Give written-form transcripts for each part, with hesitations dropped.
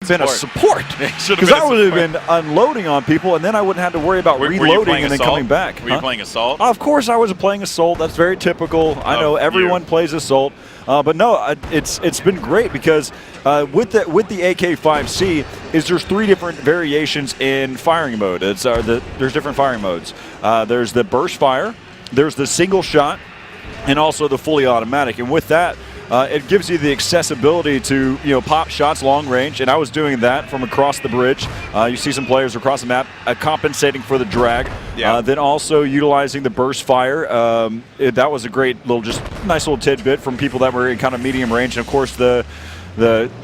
been a support. Because I would have been unloading on people, and then I wouldn't have to worry about reloading and then coming back. Were you playing Assault? Of course I was playing Assault. That's very typical. I know everyone plays Assault. But no, it's been great because with the AK-5C there's 3 different variations in firing mode. There's different firing modes. There's the burst fire, there's the single shot, and also the fully automatic. And with that, it gives you the accessibility to pop shots long range, and I was doing that from across the bridge. You see some players across the map compensating for the drag. Yeah. Then also utilizing the burst fire. That was a great nice little tidbit from people that were in kind of medium range. And of course the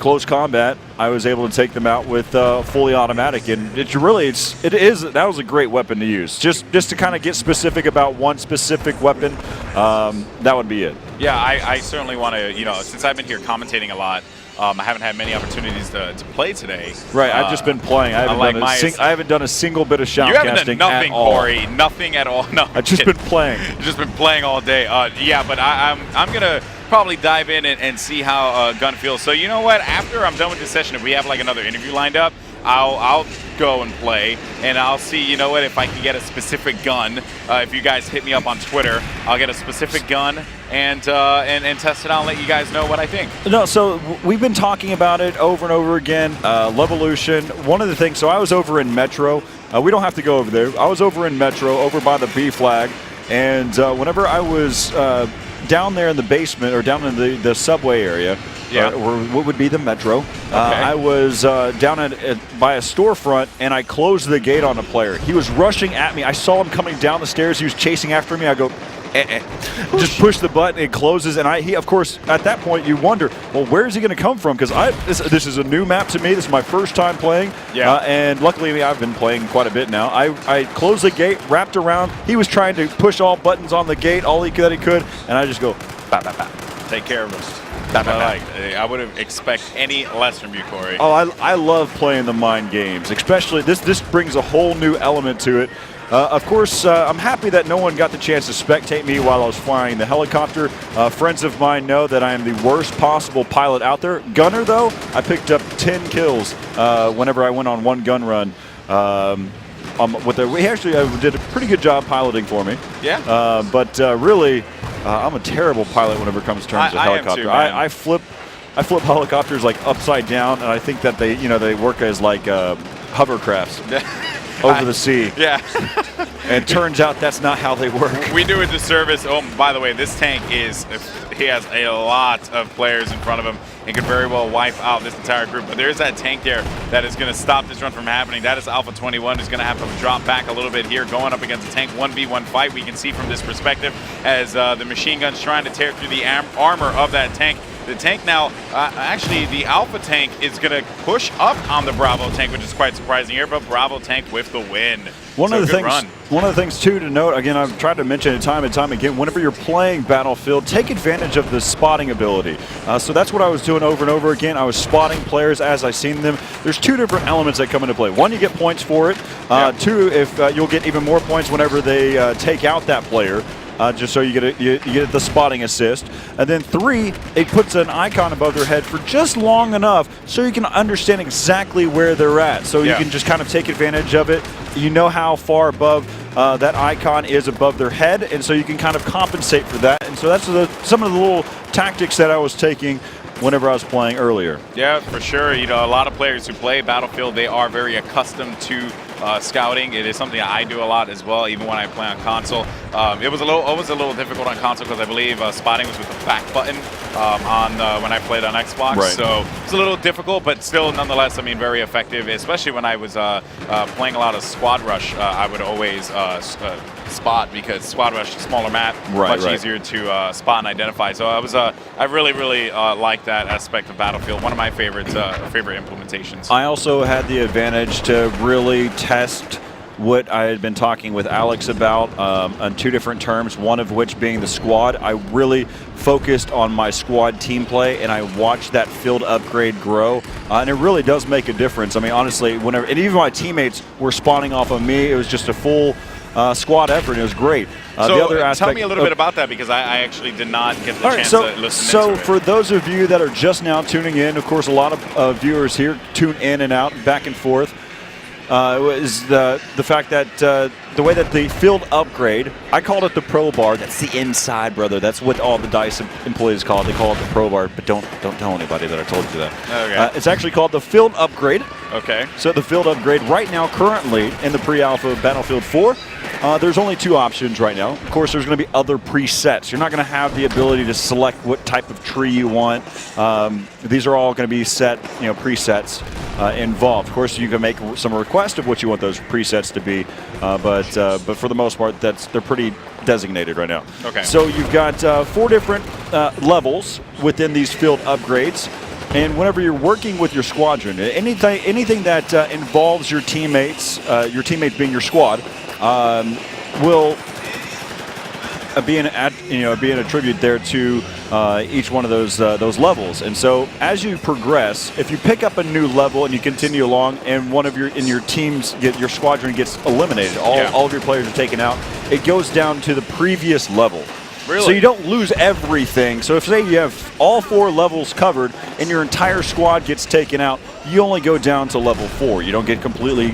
close combat, I was able to take them out with fully automatic, and that was a great weapon to use. Just to kind of get specific about one specific weapon, that would be it. Yeah, I certainly want to, since I've been here commentating a lot, I haven't had many opportunities to play today. Right, I've just been playing. I haven't done a single bit of shoutcasting at all. You haven't done nothing, Corey. Nothing at all. No, I've just been playing. Just been playing all day. Yeah, but I'm gonna probably dive in and see how gun feels. So you know what? After I'm done with this session, if we have like another interview lined up, I'll go and play, and I'll see, if I can get a specific gun. If you guys hit me up on Twitter, I'll get a specific gun and test it out and let you guys know what I think. No, so we've been talking about it over and over again. Levolution, one of the things, so I was over in Metro. We don't have to go over there. I was over in Metro, over by the B flag, and whenever I was down there in the basement, or down in the subway area, or what would be the Metro. Okay. I was down by a storefront, and I closed the gate on a player. He was rushing at me. I saw him coming down the stairs. He was chasing after me. I go, just push the button, it closes, and he, of course, at that point, you wonder, well, where is he going to come from? Because this is a new map to me. This is my first time playing, and luckily, I've been playing quite a bit now. I closed the gate, wrapped around. He was trying to push all buttons on the gate, all that he could, and I just go, bap, bap, bap. Take care of us. I wouldn't expect any less from you, Corey. Oh, I love playing the mind games, especially this brings a whole new element to it. Of course, I'm happy that no one got the chance to spectate me while I was flying the helicopter. Friends of mine know that I am the worst possible pilot out there. Gunner, though, I picked up 10 kills whenever I went on one gun run. We actually did a pretty good job piloting for me. Yeah. But really, I'm a terrible pilot whenever it comes to terms of helicopter. I flip helicopters like upside down, and I think that they work as like hovercrafts over the sea. Yeah. And it turns out that's not how they work. We do a disservice. Oh, by the way, this tank he has a lot of players in front of him and could very well wipe out this entire group. But there's that tank there that is going to stop this run from happening. That is Alpha 21, who's going to have to drop back a little bit here, going up against a tank 1v1 fight. We can see from this perspective as the machine gun's trying to tear through the armor of that tank. The tank now, actually, the Alpha tank is going to push up on the Bravo tank, which is quite surprising here, but Bravo tank with the win. One of the things, too, to note, again, I've tried to mention it time and time again, whenever you're playing Battlefield, take advantage of the spotting ability. So that's what I was doing over and over again. I was spotting players as I seen them. There's 2 different elements that come into play. 1, you get points for it. 2, if you'll get even more points whenever they take out that player. Just so you get the spotting assist. And then 3, it puts an icon above their head for just long enough so you can understand exactly where they're at. So you can just kind of take advantage of it. You know how far above that icon is above their head, and so you can kind of compensate for that. And so that's some of the little tactics that I was taking whenever I was playing earlier. Yeah, for sure. A lot of players who play Battlefield, they are very accustomed to scouting. It is something that I do a lot as well, even when I play on console. It was always a little difficult on console because I believe spotting was with the back button when I played on Xbox. Right. So it's a little difficult, but still, nonetheless, very effective. Especially when I was playing a lot of Squad Rush, I would always spot, because Squad Rush, smaller map, much easier to spot and identify. So I really like that aspect of Battlefield. One of my favorite implementations. I also had the advantage to really test what I had been talking with Alex about on 2 different terms, one of which being the squad. I really focused on my squad team play, and I watched that field upgrade grow, and it really does make a difference. I mean, honestly, and even my teammates were spawning off of me. It was just a full squad effort. And it was great. So the other aspect, tell me a little bit about that, because I actually did not get the chance so, to listen so into it. for those of you that are just now tuning in, of course, a lot of viewers here tune in and out, back and forth. Is the fact that the way that the field upgrade, I called it the Pro Bar. That's the inside, brother. That's what all the DICE employees call it. They call it the Pro Bar, but don't tell anybody that I told you that. Okay. It's actually called the field upgrade. Okay. So the field upgrade right now, currently in the pre-alpha Battlefield 4, there's only 2 options right now. Of course, there's going to be other presets. You're not going to have the ability to select what type of tree you want. These are all going to be set, presets involved. Of course, you can make some request of what you want those presets to be, but for the most part, they're pretty designated right now. Okay. So you've got 4 different levels within these field upgrades. And whenever you're working with your squadron, anything that involves your teammates being your squad, will be an attribute there to each one of those levels. And so as you progress, if you pick up a new level and you continue along, and one of your teams your squadron gets eliminated, all of your players are taken out, it goes down to the previous level. Really? So you don't lose everything. So if, say, you have all 4 levels covered and your entire squad gets taken out, you only go down to level 4. You don't get completely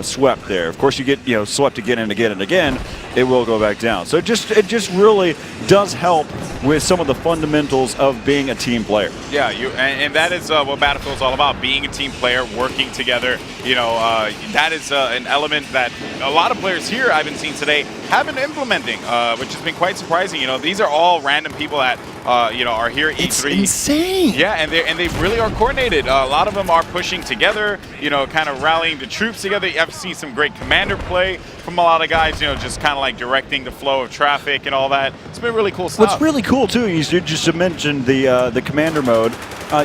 swept there. Of course, you get swept again and again and again. It will go back down. So it just really does help with some of the fundamentals of being a team player. Yeah, and that is what Battlefield is all about: being a team player, working together. That is an element that a lot of players here I've been seeing today have been implementing, which has been quite surprising. These are all random people that are here at E3. It's insane. Yeah, and they really are coordinated. A lot of them are pushing together, kind of rallying the troops together. I've seen some great commander play from a lot of guys, just kind of like directing the flow of traffic and all that. It's been really cool stuff. What's really cool too, you just mentioned the commander mode.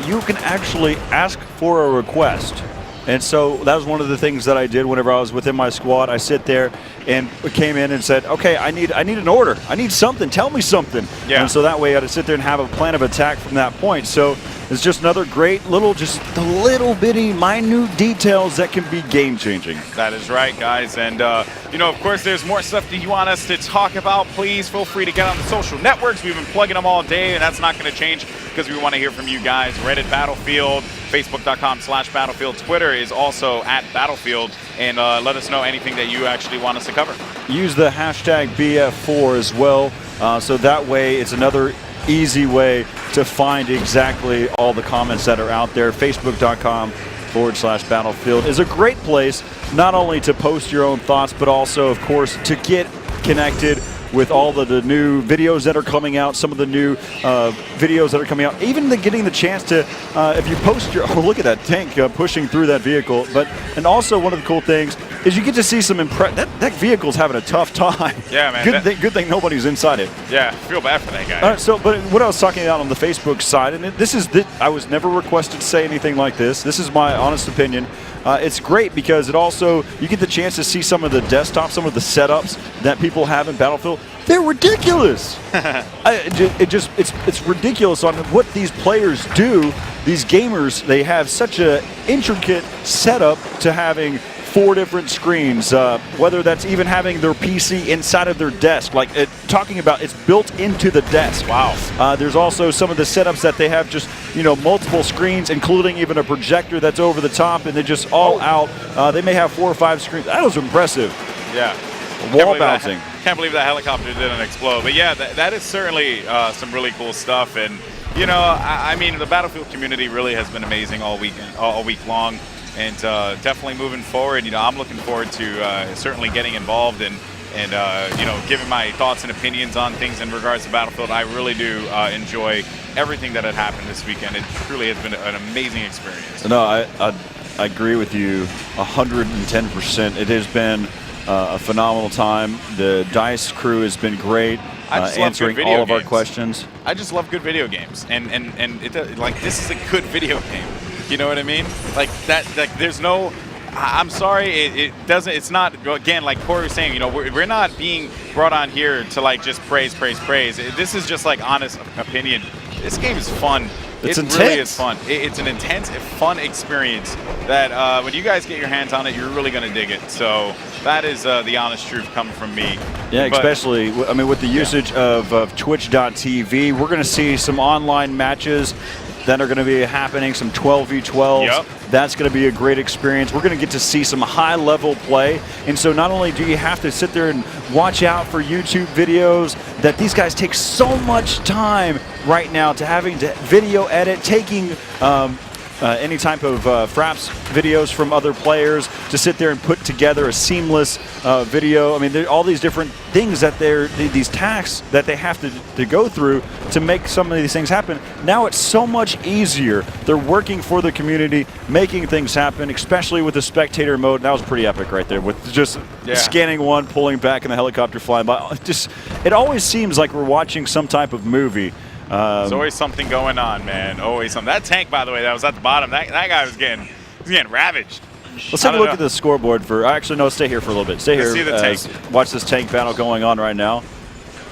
You can actually ask for a request. And so that was one of the things that I did whenever I was within my squad. I sit there and came in and said, okay, I need an order. I need something. Tell me something. Yeah. And so that way I had to sit there and have a plan of attack from that point. So it's just another great just the little bitty minute details that can be game changing. That is right, guys. And, of course, there's more stuff that you want us to talk about. Please feel free to get on the social networks. We've been plugging them all day, and that's not going to change because we want to hear from you guys. Reddit Battlefield, Facebook.com/Battlefield. Twitter is also @Battlefield. And let us know anything that you actually want us to cover. Use the hashtag BF4 as well. So that way it's another easy way to find exactly all the comments that are out there. Facebook.com/Battlefield is a great place not only to post your own thoughts, but also, of course, to get connected with all of the new videos that are coming out, some of the new videos that are coming out, even getting the chance to, if you post look at that tank pushing through that vehicle. And also one of the cool things is you get to see some that vehicle's having a tough time. Yeah, man. Good thing nobody's inside it. Yeah, feel bad for that guy. But what I was talking about on the Facebook side, and I was never requested to say anything like this. This is my honest opinion. It's great because you get the chance to see some of the desktops, some of the setups that people have in Battlefield. They're ridiculous. It's ridiculous on what these players do. These gamers, they have such an intricate setup to having 4 different screens, whether that's even having their PC inside of their desk, talking about it's built into the desk. Wow. There's also some of the setups that they have just, multiple screens, including even a projector that's over the top, and they're just all out. They may have 4 or 5 screens. That was impressive. Yeah. Wall bouncing. Can't believe that helicopter didn't explode. But yeah, that is certainly some really cool stuff. And, I mean, the Battlefield community really has been amazing all week long. And definitely moving forward, I'm looking forward to certainly getting involved and giving my thoughts and opinions on things in regards to Battlefield. I really do enjoy everything that had happened this weekend. It truly has been an amazing experience. No, I agree with you 110%. It has been a phenomenal time. The DICE crew has been great, answering all of our questions. I just love good video games, and this is a good video game. You know what I mean? There's no. I'm sorry, it's not, again, like Corey was saying, we're not being brought on here to just praise. This is just honest opinion. This game is fun. It's it intense. really is fun. It's an intense, fun experience that when you guys get your hands on it, you're really going to dig it. So that is the honest truth coming from me. Yeah, But, especially, I mean, with the usage of Twitch.tv, we're going to see some online matches that are going to be happening, some 12v12s. Yep. That's going to be a great experience. We're going to get to see some high-level play. And so not only do you have to sit there and watch out for YouTube videos, that these guys take so much time right now to having to video edit, taking any type of fraps videos from other players to sit there and put together a seamless video. I mean, there are all these different things that these tasks that they have to go through to make some of these things happen. Now it's so much easier. They're working for the community, making things happen, especially with the spectator mode. That was pretty epic right there with just scanning one, pulling back, and the helicopter flying by. It always seems like we're watching some type of movie. There's always something going on, man. Always something. That tank, by the way, that was at the bottom, that guy was getting ravaged. Let's take a look at the scoreboard for. Actually, no, stay here for a little bit. Stay here. See the tank. Watch this tank battle going on right now.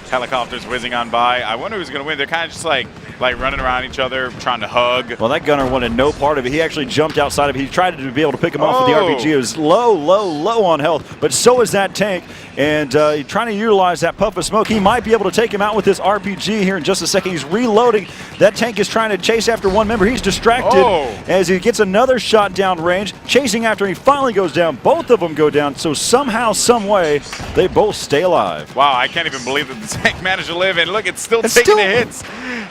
Helicopters whizzing on by. I wonder who's going to win. They're kind of just like running around each other, trying to hug. Well, that gunner wanted no part of it. He actually jumped outside of it. He tried to be able to pick him off with the RPG. It was low on health, but so is that tank. And he's trying to utilize that puff of smoke. He might be able to take him out with this RPG here in just a second. He's reloading. That tank is trying to chase after one member. He's distracted as he gets another shot down range, chasing after him. He finally goes down. Both of them go down. So somehow, some way, they both stay alive. Wow, I can't even believe that the tank managed to live. And look, it's still taking the hits.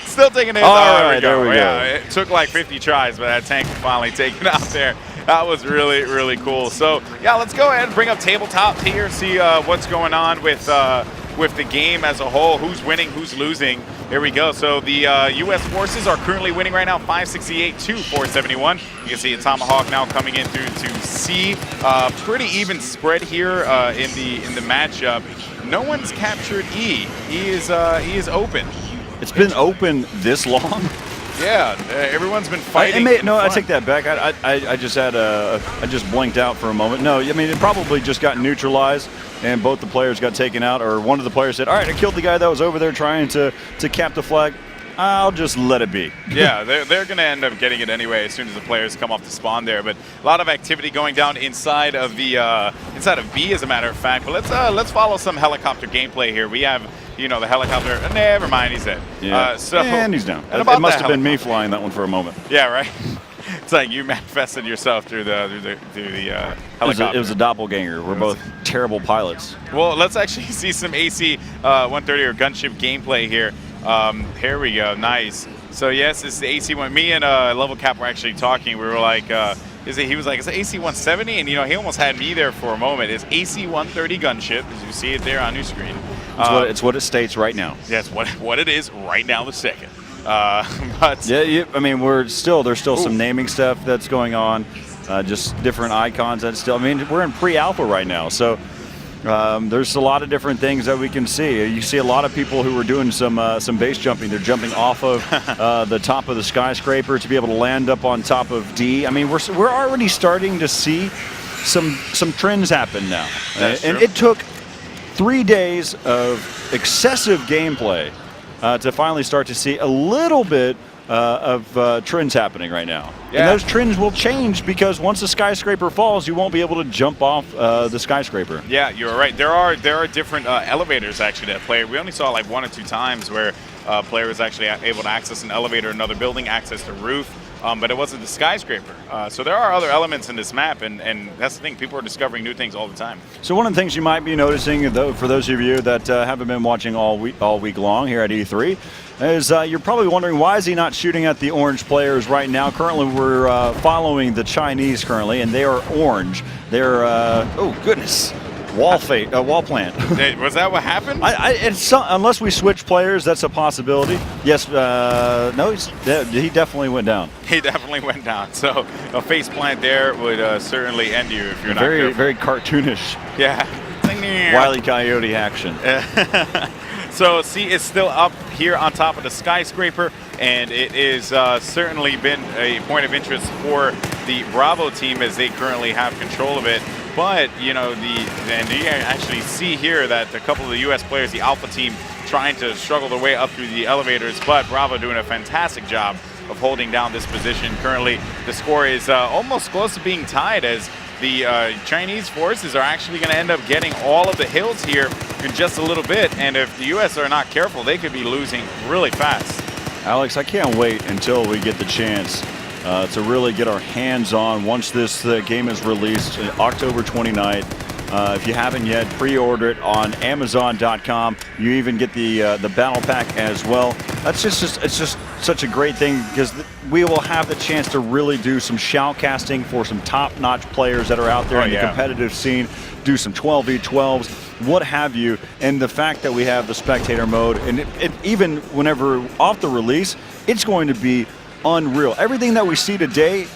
Still taking the hits. All right, there we go. Yeah, it took like 50 tries, but that tank finally taken out there. That was really, really cool. So, yeah, let's go ahead and bring up tabletop here, see what's going on with the game as a whole, who's winning, who's losing. Here we go. So the U.S. forces are currently winning right now, 568 to 471. You can see a Tomahawk now coming in through to C. Pretty even spread here in the matchup. No one's captured E. E is open. It's been open this long. Yeah, everyone's been fighting. I take that back. I just had I just blinked out for a moment. No, I mean it probably just got neutralized, and both the players got taken out, or one of the players said, "All right, I killed the guy that was over there trying to cap the flag. I'll just let it be." Yeah, they're going to end up getting it anyway as soon as the players come off the spawn there. But a lot of activity going down inside of the inside of B, as a matter of fact. But let's follow some helicopter gameplay here. We have. The helicopter. Never mind, he's dead. Yeah. And he's down. It must have been me flying that one for a moment. Yeah, right. It's like you manifested yourself through the helicopter. It was a doppelganger. We're both terrible pilots. Well, let's actually see some AC 130 or gunship gameplay here. Here we go. Nice. So yes, it's the AC one. Me and Level Cap were actually talking. We were like. He was like, it's an AC 170, and he almost had me there for a moment. It's AC 130 gunship, as you see it there on your screen. It's what it states right now. Yes, what it is right now, the second. But yeah, I mean, there's still some naming stuff that's going on, just different icons. That's still. I mean, we're in pre-alpha right now, so. There's a lot of different things that we can see. You see a lot of people who are doing some base jumping. They're jumping off of the top of the skyscraper to be able to land up on top of D. I mean, we're already starting to see some trends happen now. And it took 3 days of excessive gameplay to finally start to see a little bit of trends happening right now. Yeah. And those trends will change because once the skyscraper falls, you won't be able to jump off the skyscraper. Yeah, you're right. There are different elevators actually that play. We only saw like 1 or 2 times where a player was actually able to access an elevator, another building, access the roof. But it wasn't the skyscraper. So there are other elements in this map, and that's the thing. People are discovering new things all the time. So one of the things you might be noticing, though, for those of you that haven't been watching all week long here at E3, is you're probably wondering, why is he not shooting at the orange players right now? Currently, we're following the Chinese currently, and they are orange. They're, oh, goodness. Wall plant. Was that what happened? Unless we switch players, that's a possibility. Yes, no, he definitely went down. He definitely went down. So a face plant there would certainly end you if you're not careful. Very cartoonish. Yeah. Wile E. Coyote action. So see, it's still up here on top of the skyscraper, and it is certainly been a point of interest for the Bravo team as they currently have control of it. But, you actually see here that a couple of the U.S. players, the Alpha team, trying to struggle their way up through the elevators, but Bravo doing a fantastic job of holding down this position. Currently, the score is almost close to being tied, as the Chinese forces are actually going to end up getting all of the hills here in just a little bit. And if the U.S. are not careful, they could be losing really fast. Alex, I can't wait until we get the chance to really get our hands on once this game is released October 29th. If you haven't yet, pre-order it on Amazon.com. You even get the battle pack as well. It's just such a great thing, because we will have the chance to really do some shoutcasting for some top-notch players that are out there in the competitive scene. Do some 12v12s, what have you. And the fact that we have the spectator mode, and even whenever off the release, it's going to be unreal. Everything that we see today